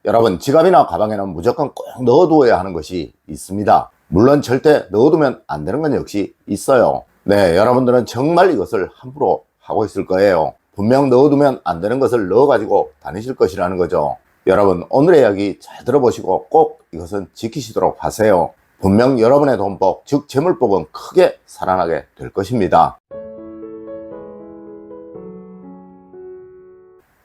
여러분, 지갑이나 가방에는 무조건 꼭 넣어두어야 하는 것이 있습니다. 물론 절대 넣어두면 안 되는 건 역시 있어요. 네, 여러분들은 정말 이것을 함부로 하고 있을 거예요. 분명 넣어두면 안 되는 것을 넣어가지고 다니실 것이라는 거죠. 여러분, 오늘의 이야기 잘 들어보시고 꼭 이것은 지키시도록 하세요. 분명 여러분의 돈복, 즉 재물복은 크게 살아나게 될 것입니다.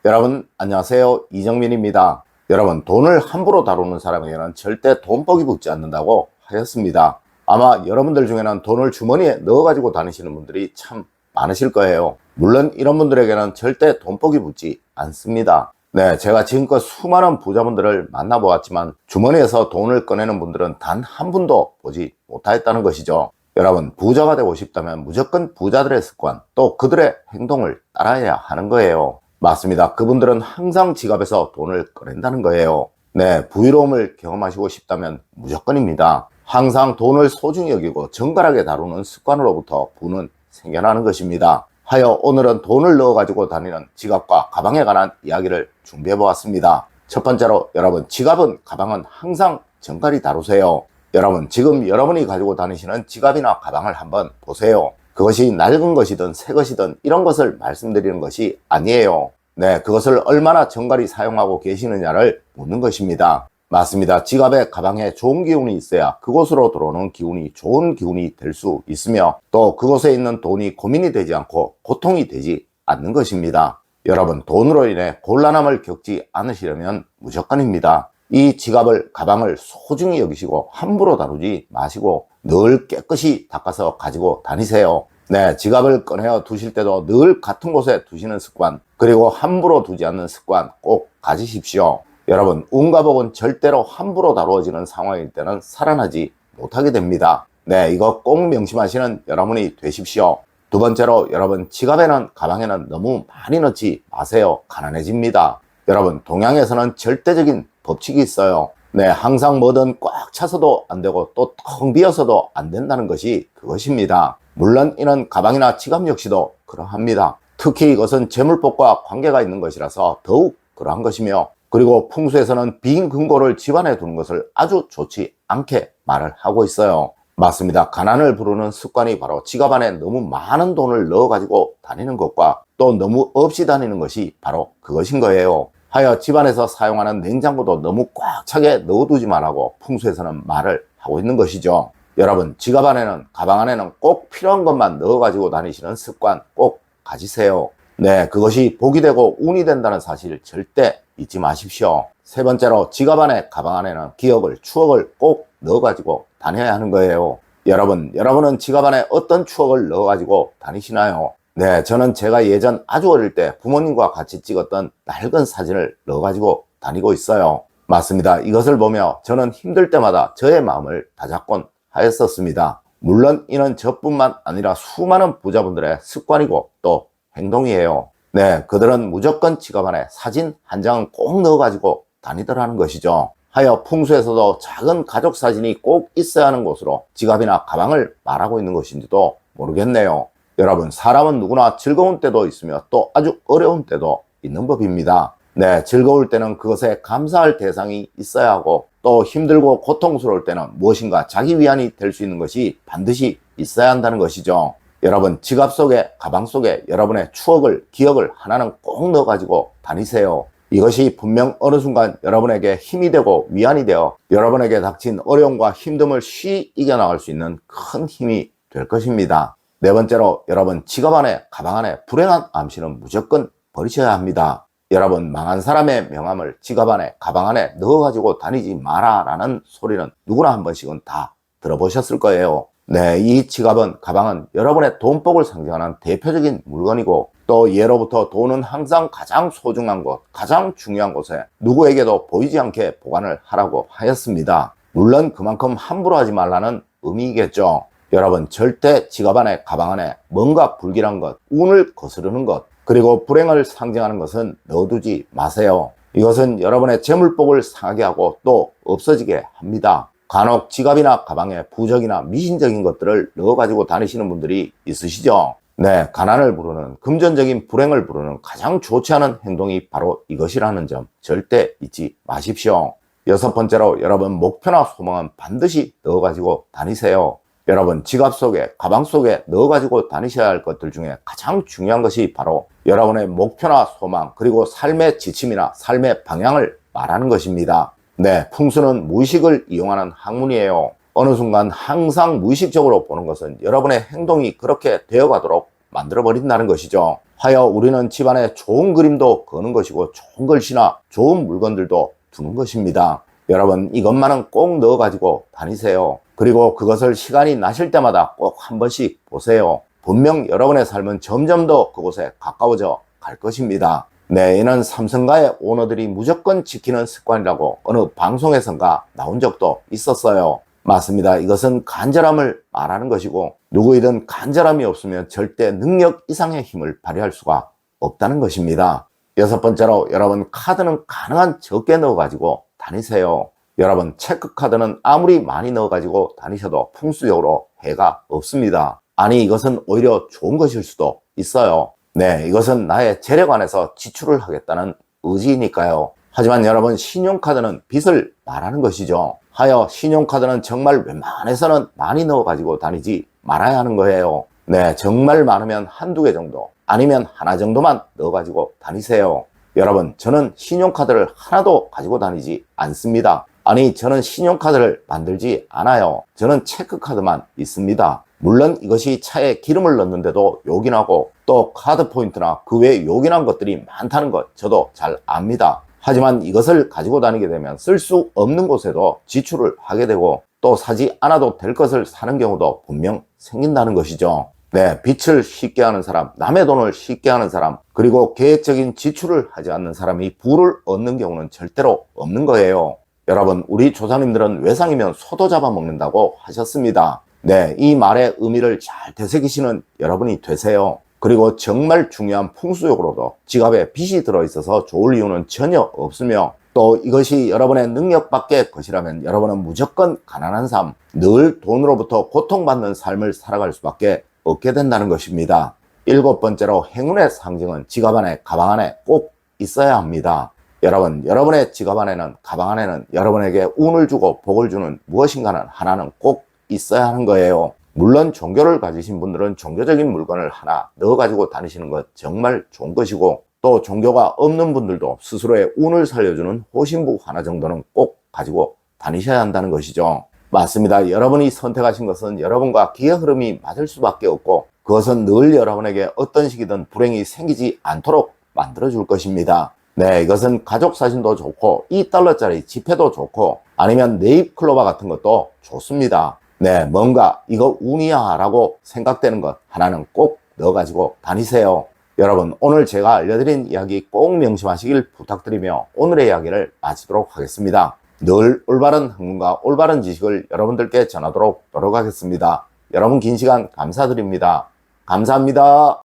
여러분, 안녕하세요. 이정민입니다. 여러분, 돈을 함부로 다루는 사람에게는 절대 돈복이 붙지 않는다고 하였습니다. 아마 여러분들 중에는 돈을 주머니에 넣어가지고 다니시는 분들이 참 많으실 거예요. 물론 이런 분들에게는 절대 돈복이 붙지 않습니다. 네, 제가 지금껏 수많은 부자분들을 만나보았지만 주머니에서 돈을 꺼내는 분들은 단 한 분도 보지 못하였다는 것이죠. 여러분, 부자가 되고 싶다면 무조건 부자들의 습관, 또 그들의 행동을 따라야 하는 거예요. 맞습니다. 그분들은 항상 지갑에서 돈을 꺼낸다는 거예요. 네, 부유로움을 경험하시고 싶다면 무조건입니다. 항상 돈을 소중히 여기고 정갈하게 다루는 습관으로부터 부는 생겨나는 것입니다. 하여 오늘은 돈을 넣어가지고 다니는 지갑과 가방에 관한 이야기를 준비해 보았습니다. 첫 번째로 여러분, 지갑은 가방은 항상 정갈히 다루세요. 여러분, 지금 여러분이 가지고 다니시는 지갑이나 가방을 한번 보세요. 그것이 낡은 것이든 새 것이든 이런 것을 말씀드리는 것이 아니에요. 네, 그것을 얼마나 정갈히 사용하고 계시느냐를 묻는 것입니다. 맞습니다. 지갑에 가방에 좋은 기운이 있어야 그곳으로 들어오는 기운이 좋은 기운이 될 수 있으며 또 그곳에 있는 돈이 고민이 되지 않고 고통이 되지 않는 것입니다. 여러분, 돈으로 인해 곤란함을 겪지 않으시려면 무조건입니다. 이 지갑을, 가방을 소중히 여기시고 함부로 다루지 마시고 늘 깨끗이 닦아서 가지고 다니세요. 네, 지갑을 꺼내어 두실 때도 늘 같은 곳에 두시는 습관, 그리고 함부로 두지 않는 습관 꼭 가지십시오. 여러분, 운과 복은 절대로 함부로 다루어지는 상황일 때는 살아나지 못하게 됩니다. 네, 이거 꼭 명심하시는 여러분이 되십시오. 두 번째로 여러분, 지갑에는 가방에는 너무 많이 넣지 마세요. 가난해집니다. 여러분, 동양에서는 절대적인 법칙이 있어요. 네, 항상 뭐든 꽉 차서도 안 되고 또 텅 비어서도 안 된다는 것이 그것입니다. 물론 이는 가방이나 지갑 역시도 그러합니다. 특히 이것은 재물복과 관계가 있는 것이라서 더욱 그러한 것이며, 그리고 풍수에서는 빈 금고를 집안에 두는 것을 아주 좋지 않게 말을 하고 있어요. 맞습니다. 가난을 부르는 습관이 바로 지갑 안에 너무 많은 돈을 넣어가지고 다니는 것과 또 너무 없이 다니는 것이 바로 그것인 거예요. 하여 집안에서 사용하는 냉장고도 너무 꽉 차게 넣어두지 말라고 풍수에서는 말을 하고 있는 것이죠. 여러분, 지갑 안에는, 가방 안에는 꼭 필요한 것만 넣어가지고 다니시는 습관 꼭 가지세요. 네, 그것이 복이 되고 운이 된다는 사실 절대 잊지 마십시오. 세 번째로 지갑 안에, 가방 안에는 기억을, 추억을 꼭 넣어가지고 다녀야 하는 거예요. 여러분은 지갑 안에 어떤 추억을 넣어가지고 다니시나요? 네, 저는 제가 예전 아주 어릴 때 부모님과 같이 찍었던 낡은 사진을 넣어가지고 다니고 있어요. 맞습니다. 이것을 보며 저는 힘들 때마다 저의 마음을 다잡곤 하였었습니다. 물론 이는 저뿐만 아니라 수많은 부자분들의 습관이고 또 행동이에요. 네, 그들은 무조건 지갑 안에 사진 한 장은 꼭 넣어가지고 다니더라는 것이죠. 하여 풍수에서도 작은 가족 사진이 꼭 있어야 하는 곳으로 지갑이나 가방을 말하고 있는 것인지도 모르겠네요. 여러분, 사람은 누구나 즐거운 때도 있으며 또 아주 어려운 때도 있는 법입니다. 네, 즐거울 때는 그것에 감사할 대상이 있어야 하고 또 힘들고 고통스러울 때는 무엇인가 자기 위안이 될 수 있는 것이 반드시 있어야 한다는 것이죠. 여러분, 지갑 속에, 가방 속에 여러분의 추억을, 기억을 하나는 꼭 넣어가지고 다니세요. 이것이 분명 어느 순간 여러분에게 힘이 되고 위안이 되어 여러분에게 닥친 어려움과 힘듦을 쉬 이겨나갈 수 있는 큰 힘이 될 것입니다. 네 번째로 여러분, 지갑 안에, 가방 안에 불행한 암시는 무조건 버리셔야 합니다. 여러분, 망한 사람의 명함을 지갑 안에, 가방 안에 넣어가지고 다니지 마라 라는 소리는 누구나 한 번씩은 다 들어보셨을 거예요. 네, 이 지갑은, 가방은 여러분의 돈복을 상징하는 대표적인 물건이고 또 예로부터 돈은 항상 가장 소중한 곳, 가장 중요한 곳에 누구에게도 보이지 않게 보관을 하라고 하였습니다. 물론 그만큼 함부로 하지 말라는 의미이겠죠. 여러분, 절대 지갑 안에, 가방 안에 뭔가 불길한 것, 운을 거스르는 것, 그리고 불행을 상징하는 것은 넣어두지 마세요. 이것은 여러분의 재물복을 상하게 하고 또 없어지게 합니다. 간혹 지갑이나 가방에 부적이나 미신적인 것들을 넣어가지고 다니시는 분들이 있으시죠. 네, 가난을 부르는, 금전적인 불행을 부르는 가장 좋지 않은 행동이 바로 이것이라는 점 절대 잊지 마십시오. 여섯 번째로 여러분 목표나 소망은 반드시 넣어가지고 다니세요. 여러분 지갑 속에, 가방 속에 넣어가지고 다니셔야 할 것들 중에 가장 중요한 것이 바로 여러분의 목표나 소망, 그리고 삶의 지침이나 삶의 방향을 말하는 것입니다. 네, 풍수는 무의식을 이용하는 학문이에요. 어느 순간 항상 무의식적으로 보는 것은 여러분의 행동이 그렇게 되어가도록 만들어버린다는 것이죠. 하여 우리는 집안에 좋은 그림도 거는 것이고 좋은 글씨나 좋은 물건들도 두는 것입니다. 여러분 이것만은 꼭 넣어가지고 다니세요. 그리고 그것을 시간이 나실 때마다 꼭 한 번씩 보세요. 분명 여러분의 삶은 점점 더 그곳에 가까워져 갈 것입니다. 네, 이는 삼성가의 오너들이 무조건 지키는 습관이라고 어느 방송에선가 나온 적도 있었어요. 맞습니다. 이것은 간절함을 말하는 것이고 누구이든 간절함이 없으면 절대 능력 이상의 힘을 발휘할 수가 없다는 것입니다. 여섯 번째로 여러분 카드는 가능한 적게 넣어가지고 다니세요. 여러분 체크카드는 아무리 많이 넣어가지고 다니셔도 풍수적으로 해가 없습니다. 아니 이것은 오히려 좋은 것일 수도 있어요. 네, 이것은 나의 재력 안에서 지출을 하겠다는 의지니까요. 하지만 여러분 신용카드는 빚을 말하는 것이죠. 하여 신용카드는 정말 웬만해서는 많이 넣어가지고 다니지 말아야 하는 거예요. 네, 정말 많으면 한두 개 정도, 아니면 하나 정도만 넣어가지고 다니세요. 여러분 저는 신용카드를 하나도 가지고 다니지 않습니다. 아니 저는 신용카드를 만들지 않아요. 저는 체크카드만 있습니다. 물론 이것이 차에 기름을 넣는데도 요긴하고 또 카드 포인트나 그 외에 요긴한 것들이 많다는 것 저도 잘 압니다. 하지만 이것을 가지고 다니게 되면 쓸 수 없는 곳에도 지출을 하게 되고 또 사지 않아도 될 것을 사는 경우도 분명 생긴다는 것이죠. 네, 빚을 쉽게 하는 사람, 남의 돈을 쉽게 하는 사람, 그리고 계획적인 지출을 하지 않는 사람이 부를 얻는 경우는 절대로 없는 거예요. 여러분, 우리 조상님들은 외상이면 소도 잡아먹는다고 하셨습니다. 네, 이 말의 의미를 잘 되새기시는 여러분이 되세요. 그리고 정말 중요한 풍수적으로도 지갑에 빚이 들어있어서 좋을 이유는 전혀 없으며 또 이것이 여러분의 능력 밖의 것이라면 여러분은 무조건 가난한 삶, 늘 돈으로부터 고통받는 삶을 살아갈 수밖에 없게 된다는 것입니다. 일곱 번째로 행운의 상징은 지갑 안에, 가방 안에 꼭 있어야 합니다. 여러분, 여러분의 지갑 안에는, 가방 안에는 여러분에게 운을 주고 복을 주는 무엇인가는 하나는 꼭 있어야 하는 거예요. 물론 종교를 가지신 분들은 종교적인 물건을 하나 넣어가지고 다니시는 것 정말 좋은 것이고 또 종교가 없는 분들도 스스로의 운을 살려주는 호신부 하나 정도는 꼭 가지고 다니셔야 한다는 것이죠. 맞습니다. 여러분이 선택하신 것은 여러분과 기의 흐름이 맞을 수밖에 없고 그것은 늘 여러분에게 어떤 식이든 불행이 생기지 않도록 만들어줄 것입니다. 네, 이것은 가족 사진도 좋고 $2짜리 지폐도 좋고 아니면 네잎클로바 같은 것도 좋습니다. 네, 뭔가 이거 운이야 라고 생각되는 것 하나는 꼭 넣어가지고 다니세요. 여러분 오늘 제가 알려드린 이야기 꼭 명심하시길 부탁드리며 오늘의 이야기를 마치도록 하겠습니다. 늘 올바른 학문과 올바른 지식을 여러분들께 전하도록 노력하겠습니다. 여러분 긴 시간 감사드립니다. 감사합니다.